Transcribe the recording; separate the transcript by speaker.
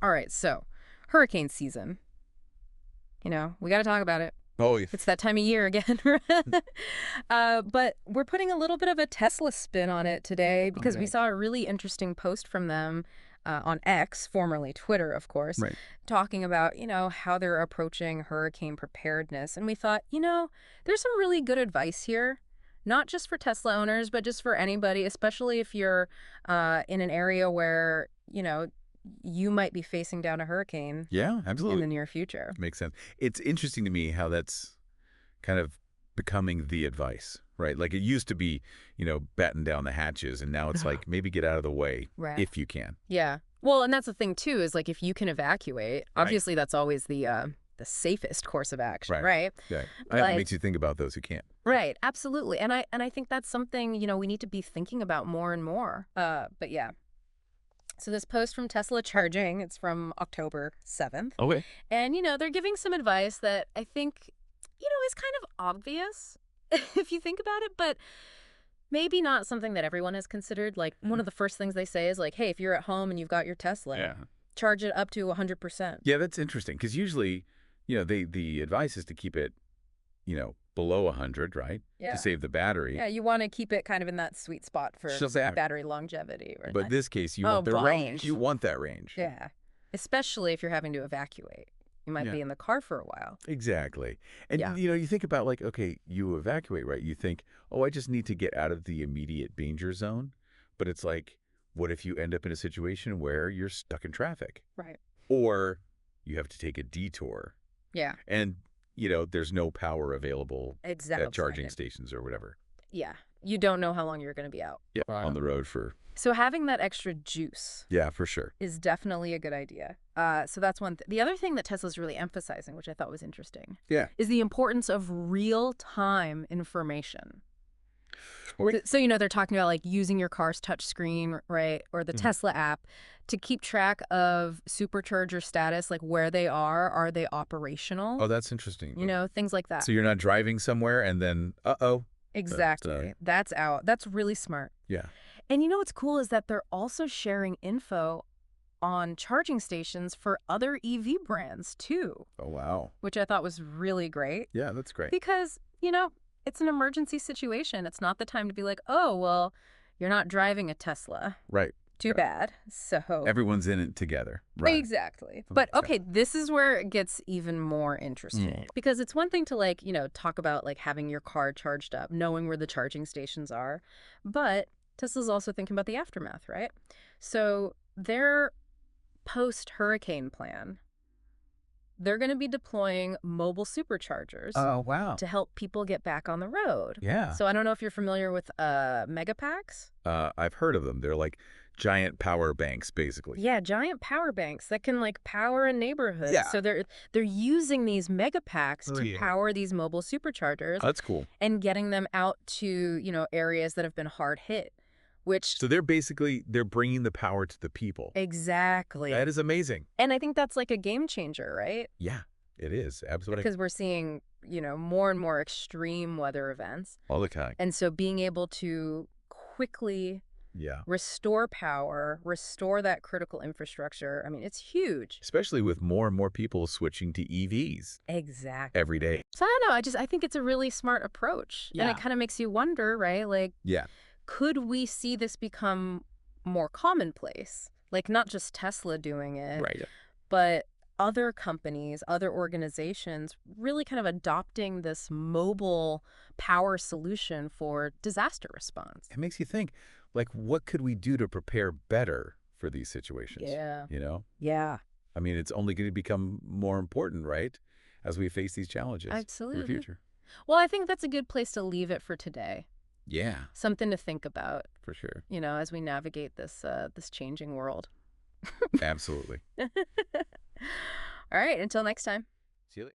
Speaker 1: All right, so hurricane season. We got to talk about it.
Speaker 2: Oh, yeah.
Speaker 1: It's that time of year again. But we're putting a little bit of a Tesla spin on it today because we
Speaker 2: Okay.
Speaker 1: saw a really interesting post from them on X, formerly Twitter, of course,
Speaker 2: Right.
Speaker 1: talking about, how they're approaching hurricane preparedness. And we thought, there's some really good advice here, not just for Tesla owners, but just for anybody, especially if you're in an area where, you might be facing down a hurricane
Speaker 2: Yeah,
Speaker 1: in the
Speaker 2: absolutely.
Speaker 1: near future.
Speaker 2: Makes sense. It's interesting to me how that's kind of becoming the advice, right? Like it used to be, batten down the hatches, and now it's like maybe get out of the way
Speaker 1: Right.
Speaker 2: if you can.
Speaker 1: Yeah. Well, and that's the thing too, is like if you can evacuate,
Speaker 2: Right.
Speaker 1: obviously that's always the safest course of action,
Speaker 2: Right.
Speaker 1: right?
Speaker 2: Yeah. It
Speaker 1: But
Speaker 2: makes you think about those who can't.
Speaker 1: right, absolutely. And I think that's something, we need to be thinking about more and more. But yeah. So this post from Tesla Charging, it's from October 7th.
Speaker 2: Okay.
Speaker 1: And they're giving some advice that I think, is kind of obvious if you think about it, but maybe not something that everyone has considered. Like one of the first things they say is like, hey, if you're at home and you've got your Tesla,
Speaker 2: Yeah.
Speaker 1: charge it up to 100%.
Speaker 2: Yeah, that's interesting because usually, the advice is to keep it, below 100, right?
Speaker 1: Yeah.
Speaker 2: To save the battery.
Speaker 1: Yeah, you want to keep it kind of in that sweet spot for
Speaker 2: So that-
Speaker 1: battery longevity. Or
Speaker 2: But this case, you
Speaker 1: Oh,
Speaker 2: want the range.
Speaker 1: range.
Speaker 2: You want that range.
Speaker 1: yeah, especially if you're having to evacuate. You might
Speaker 2: Yeah.
Speaker 1: be in the car for a while.
Speaker 2: Exactly. And,
Speaker 1: Yeah.
Speaker 2: you think about like, okay, you evacuate, right? You think, oh, I just need to get out of the immediate danger zone. But it's like, what if you end up in a situation where you're stuck in traffic?
Speaker 1: Right.
Speaker 2: Or you have to take a detour
Speaker 1: Yeah,
Speaker 2: and, there's no power available
Speaker 1: exactly.
Speaker 2: at charging stations or whatever.
Speaker 1: Yeah, you don't know how long you're going to be out.
Speaker 2: Yeah. On the road for,
Speaker 1: So having that extra juice
Speaker 2: yeah, for sure.
Speaker 1: is definitely a good idea. So that's one. The other thing that Tesla's really emphasizing, which I thought was interesting,
Speaker 2: Yeah.
Speaker 1: is the importance of real-time information.
Speaker 2: Right.
Speaker 1: So, they're talking about like using your car's touch screen, right, or the Tesla app to keep track of supercharger status, like where they are they operational?
Speaker 2: Oh, that's interesting.
Speaker 1: Things like that.
Speaker 2: So you're not driving somewhere and then, uh-oh.
Speaker 1: Exactly. That's out. That's really smart.
Speaker 2: Yeah.
Speaker 1: And what's cool is that they're also sharing info on charging stations for other EV brands too,
Speaker 2: Oh, wow.
Speaker 1: which I thought was really great
Speaker 2: Yeah, that's great.
Speaker 1: because, it's an emergency situation. It's not the time to be like, oh, well, you're not driving a Tesla.
Speaker 2: Right.
Speaker 1: Too bad. So
Speaker 2: Everyone's in it together. Right.
Speaker 1: exactly. But okay, this is where it gets even more interesting because it's one thing to like, talk about like having your car charged up, knowing where the charging stations are, but Tesla's also thinking about the aftermath, right? So their post-hurricane plan, they're going to be deploying mobile superchargers
Speaker 2: Oh, wow.
Speaker 1: to help people get back on the road.
Speaker 2: Yeah.
Speaker 1: So I don't know if you're familiar with megapacks.
Speaker 2: I've heard of them. They're like giant power banks, basically.
Speaker 1: Yeah, giant power banks that can like power a neighborhood.
Speaker 2: Yeah.
Speaker 1: So they're using these megapacks
Speaker 2: Oh,
Speaker 1: to
Speaker 2: yeah.
Speaker 1: power these mobile superchargers
Speaker 2: Oh, that's cool.
Speaker 1: and getting them out to, areas that have been hard hit, which
Speaker 2: So they're bringing the power to the people.
Speaker 1: exactly.
Speaker 2: That is amazing.
Speaker 1: And I think that's like a game changer, right?
Speaker 2: Yeah, it is. Absolutely.
Speaker 1: Because we're seeing, more and more extreme weather events.
Speaker 2: All the time.
Speaker 1: And so being able to quickly
Speaker 2: Yeah.
Speaker 1: restore power, restore that critical infrastructure. I mean, it's huge.
Speaker 2: Especially with more and more people switching to EVs
Speaker 1: Exactly.
Speaker 2: every day.
Speaker 1: So I don't know. I think it's a really smart approach. And
Speaker 2: Yeah.
Speaker 1: it kind of makes you wonder, right? Like,
Speaker 2: Yeah.
Speaker 1: could we see this become more commonplace? Like, not just Tesla doing it,
Speaker 2: Right.
Speaker 1: but other companies, other organizations really kind of adopting this mobile power solution for disaster response.
Speaker 2: It makes you think, like, what could we do to prepare better for these situations?
Speaker 1: Yeah.
Speaker 2: Yeah. I mean, it's only going to become more important, right, as we face these challenges in
Speaker 1: Absolutely.
Speaker 2: the future.
Speaker 1: Well, I think that's a good place to leave it for today.
Speaker 2: Yeah,
Speaker 1: Something to think about,
Speaker 2: for sure.
Speaker 1: as we navigate this changing world.
Speaker 2: Absolutely.
Speaker 1: All right, until next time.
Speaker 2: See you later.